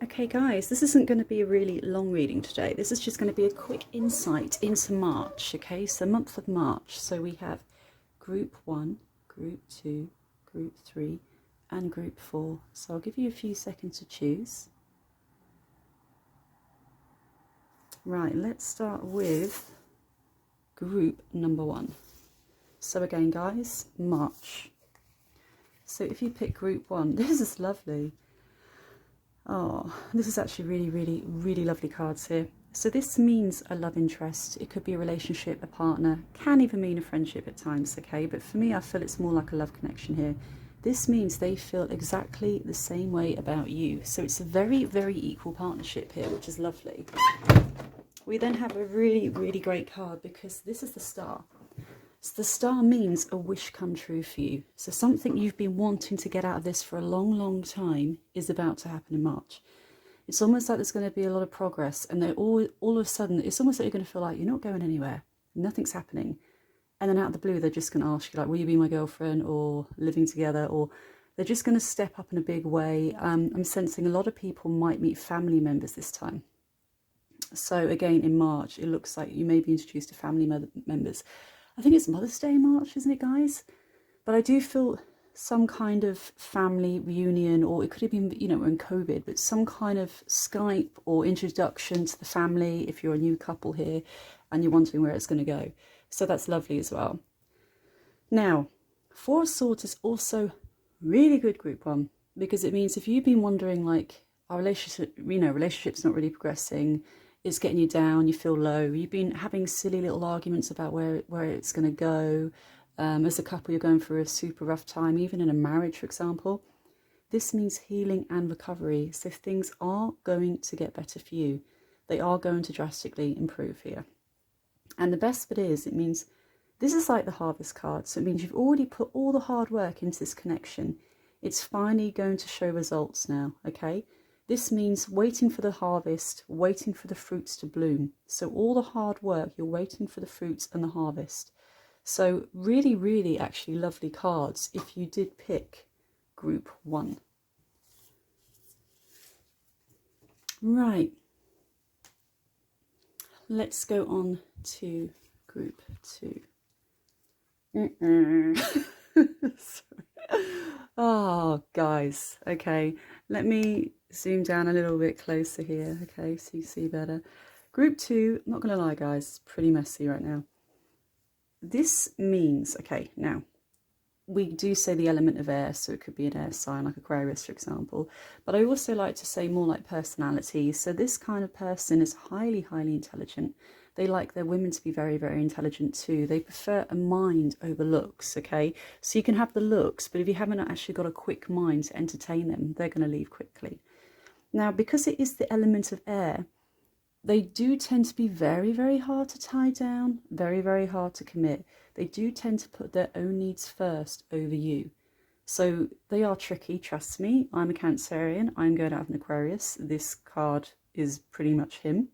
Okay guys, this isn't going to be a really long reading today. This is just going to be a quick insight into March, okay? So month of March. So we have group 1, group 2, group 3 and group 4. So I'll give you a few seconds to choose. Right, let's start with group number 1. So again guys, March. So if you pick group 1, this is lovely. Oh, this is actually really lovely cards here. So this means a love interest. It could be a relationship, a partner, can even mean a friendship at times, okay? But for me, I feel it's more like a love connection here. This means they feel exactly the same way about you. So it's a very equal partnership here, which is lovely. We then have a really great card because this is the Star. So the Star means a wish come true for you. So something you've been wanting to get out of this for a long time is about to happen in March. It's almost like there's going to be a lot of progress, and then all of a sudden it's almost like you're going to feel like you're not going anywhere, nothing's happening, and then out of the blue they're just going to ask you like, will you be my girlfriend, or living together, or they're just going to step up in a big way. I'm sensing a lot of people might meet family members this time. So again, in March it looks like you may be introduced to family members. I think it's Mother's Day in March, isn't it guys? But I do feel some kind of family reunion, or it could have been, you know, in COVID, but some kind of Skype or introduction to the family if you're a new couple here and you're wondering where it's going to go. So that's lovely as well. Now, Four of Swords is also really good group 1, because it means if you've been wondering like, our relationship, you know, relationship's not really progressing, it's getting you down, you feel low, you've been having silly little arguments about where it's going to go. As a couple, you're going through a super rough time, even in a marriage, for example. This means healing and recovery. So things are going to get better for you. They are going to drastically improve here. And the best bit is, it means this is like the Harvest card. So it means you've already put all the hard work into this connection. It's finally going to show results now, okay? This means waiting for the harvest, waiting for the fruits to bloom. So all the hard work, you're waiting for the fruits and the harvest. So really actually lovely cards if you did pick group 1. Right, let's go on to group 2. Oh guys, okay, let me zoom down a little bit closer here, okay, so you see better. Group 2, not gonna lie guys, it's pretty messy right now. This means, okay, now we do say the element of air, so it could be an air sign like Aquarius, for example, but I also like to say more like personality. So this kind of person is highly intelligent. They like their women to be very intelligent too. They prefer a mind over looks, okay? So you can have the looks, but if you haven't actually got a quick mind to entertain them, they're going to leave quickly. Now, because it is the element of air, they do tend to be very hard to tie down, very hard to commit. They do tend to put their own needs first over you. So they are tricky, trust me. I'm a Cancerian, I'm going out of an Aquarius. This card is pretty much him.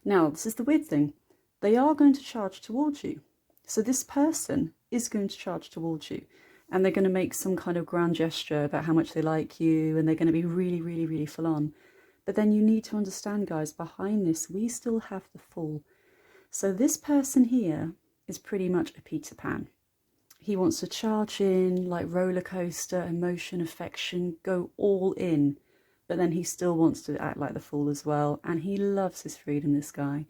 Now, this is the weird thing. They are going to charge towards you. So this person is going to charge towards you. And they're going to make some kind of grand gesture about how much they like you. And they're going to be really full on. But then you need to understand, guys, behind this, we still have the Fool. So this person here is pretty much a Peter Pan. He wants to charge in, like roller coaster, emotion, affection, go all in. But then he still wants to act like the Fool as well. And he loves his freedom, this guy.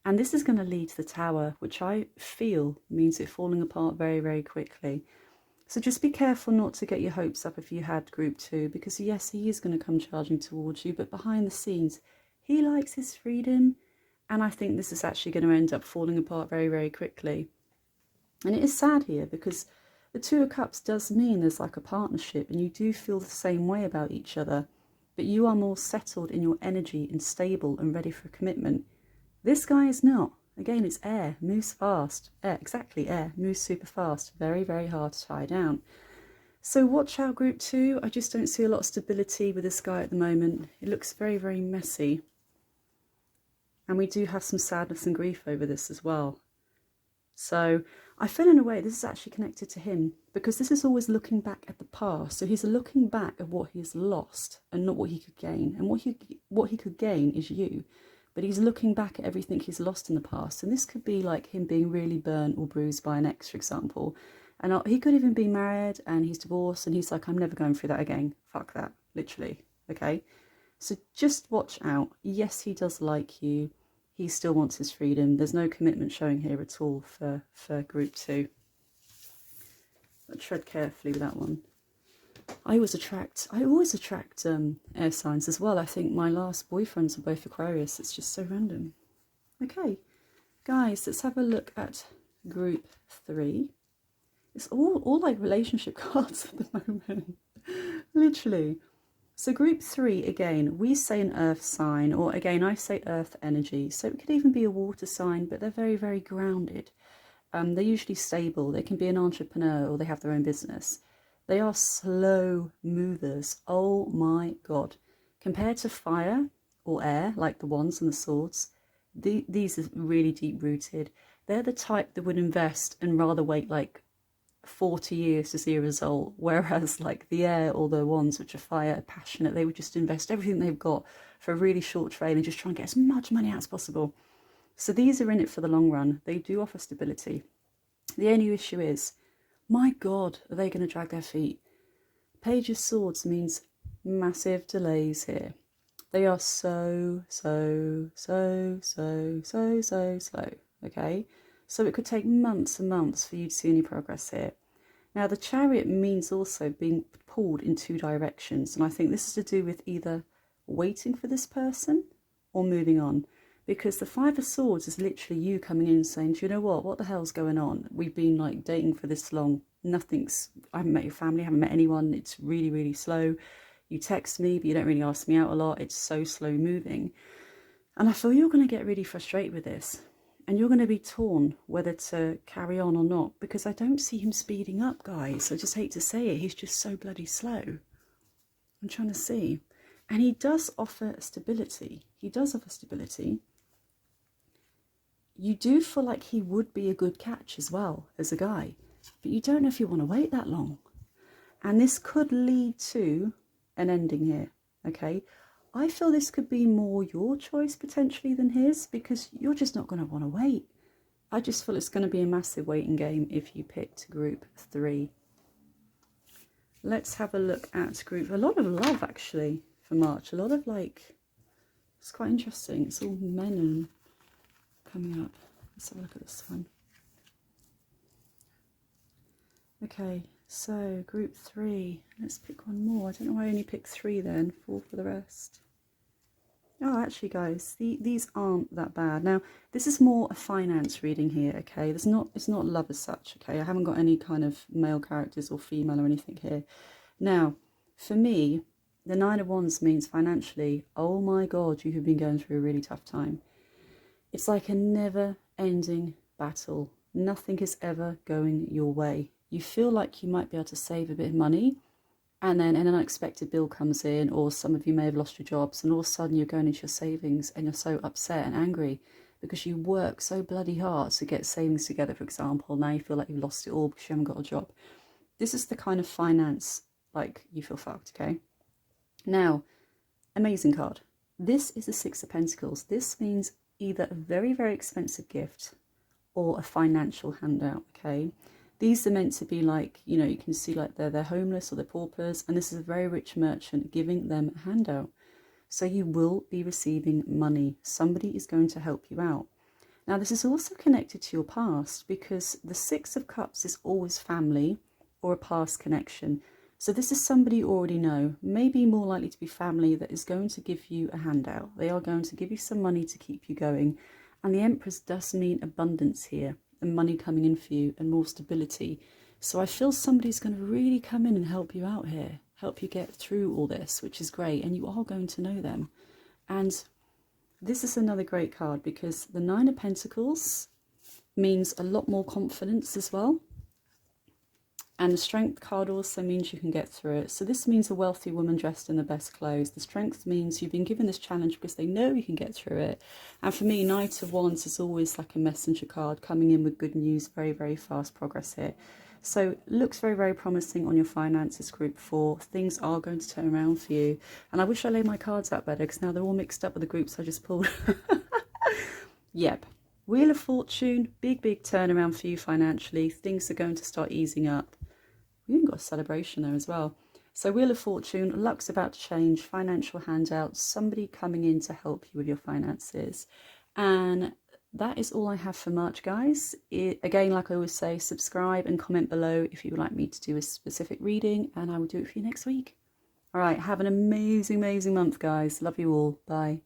And this is going to lead to the Tower, which I feel means it falling apart very quickly. So just be careful not to get your hopes up if you had group 2, because yes, he is going to come charging towards you, but behind the scenes, he likes his freedom, and I think this is actually going to end up falling apart very quickly. And it is sad here, because the 2 of Cups does mean there's like a partnership, and you do feel the same way about each other, but you are more settled in your energy and stable and ready for commitment. This guy is not. Again, it's air, moves fast. Air, exactly, air, moves super fast. Very hard to tie down. So watch out, group 2. I just don't see a lot of stability with this guy at the moment. It looks very messy. And we do have some sadness and grief over this as well. So I feel in a way this is actually connected to him, because this is always looking back at the past. So he's looking back at what he's lost and not what he could gain. And what he could gain is you. But he's looking back at everything he's lost in the past. And this could be like him being really burnt or bruised by an ex, for example. And he could even be married and he's divorced and he's like, I'm never going through that again. Fuck that, literally. Okay? So just watch out. Yes, he does like you. He still wants his freedom. There's no commitment showing here at all for group 2. But tread carefully with that one. I always attract air signs as well. I think my last boyfriends were both Aquarius. It's just so random. Okay, guys, let's have a look at group 3. It's all like relationship cards at the moment. Literally. So group 3, again, we say an earth sign, or again, I say earth energy. So it could even be a water sign, but they're very, very grounded. They're usually stable. They can be an entrepreneur or they have their own business. They are slow movers. Oh my God. Compared to fire or air, like the wands and the swords, these are really deep rooted. They're the type that would invest and rather wait like 40 years to see a result, whereas like the air or the ones which are fire, passionate, they would just invest everything they've got for a really short trade and just try and get as much money out as possible. So these are in it for the long run. They do offer stability. The only issue is, my God, are they going to drag their feet? Page of Swords means massive delays here. They are so slow, okay? So it could take months and months for you to see any progress here. Now, the Chariot means also being pulled in 2 directions. And I think this is to do with either waiting for this person or moving on. Because the 5 of Swords is literally you coming in and saying, do you know what the hell's going on? We've been like dating for this long. I haven't met your family, I haven't met anyone. It's really, really slow. You text me, but you don't really ask me out a lot. It's so slow moving. And I feel you're going to get really frustrated with this. And you're going to be torn whether to carry on or not. Because I don't see him speeding up, guys. I just hate to say it. He's just so bloody slow. I'm trying to see. And he does offer stability. He does offer stability. You do feel like he would be a good catch as well as a guy. But you don't know if you want to wait that long. And this could lead to an ending here, okay? I feel this could be more your choice potentially than his, because you're just not going to want to wait. I just feel it's going to be a massive waiting game if you picked group 3. Let's have a look at group. A lot of love actually for March. A lot of like, it's quite interesting. It's all men and coming up. Let's have a look at this one. Okay, so group 3. Let's pick one more. I don't know why I only picked 3 then. 4 for the rest. Oh, actually, guys, these aren't that bad. Now, this is more a finance reading here, okay? It's not love as such, okay? I haven't got any kind of male characters or female or anything here. Now, for me, the 9 of Wands means financially, oh my God, you have been going through a really tough time. It's like a never-ending battle. Nothing is ever going your way. You feel like you might be able to save a bit of money, and then an unexpected bill comes in, or some of you may have lost your jobs, and all of a sudden you're going into your savings and you're so upset and angry because you work so bloody hard to get savings together, for example. Now you feel like you've lost it all because you haven't got a job. This is the kind of finance, like, you feel fucked, okay? Now, amazing card. This is the 6 of Pentacles. This means either a very, very expensive gift or a financial handout, okay? These are meant to be like, you know, you can see like they're homeless or they're paupers, and this is a very rich merchant giving them a handout. So you will be receiving money. Somebody is going to help you out. Now, this is also connected to your past, because the 6 of Cups is always family or a past connection. So this is somebody you already know, maybe more likely to be family, that is going to give you a handout. They are going to give you some money to keep you going. And the Empress does mean abundance here, and money coming in for you and more stability. So I feel somebody's going to really come in and help you out here, help you get through all this, which is great. And you are going to know them. And this is another great card, because the 9 of Pentacles means a lot more confidence as well. And the Strength card also means you can get through it. So this means a wealthy woman dressed in the best clothes. The Strength means you've been given this challenge because they know you can get through it. And for me, Knight of Wands is always like a messenger card coming in with good news, very, very fast progress here. So looks very, very promising on your finances, group 4. Things are going to turn around for you. And I wish I laid my cards out better because now they're all mixed up with the groups I just pulled. Yep. Wheel of Fortune, big, big turnaround for you financially. Things are going to start easing up. We even got a celebration there as well. So Wheel of Fortune, luck's about to change, financial handouts, somebody coming in to help you with your finances. And that is all I have for March, guys. Again, like I always say, subscribe and comment below if you would like me to do a specific reading, and I will do it for you next week. All right, have an amazing, amazing month, guys. Love you all. Bye.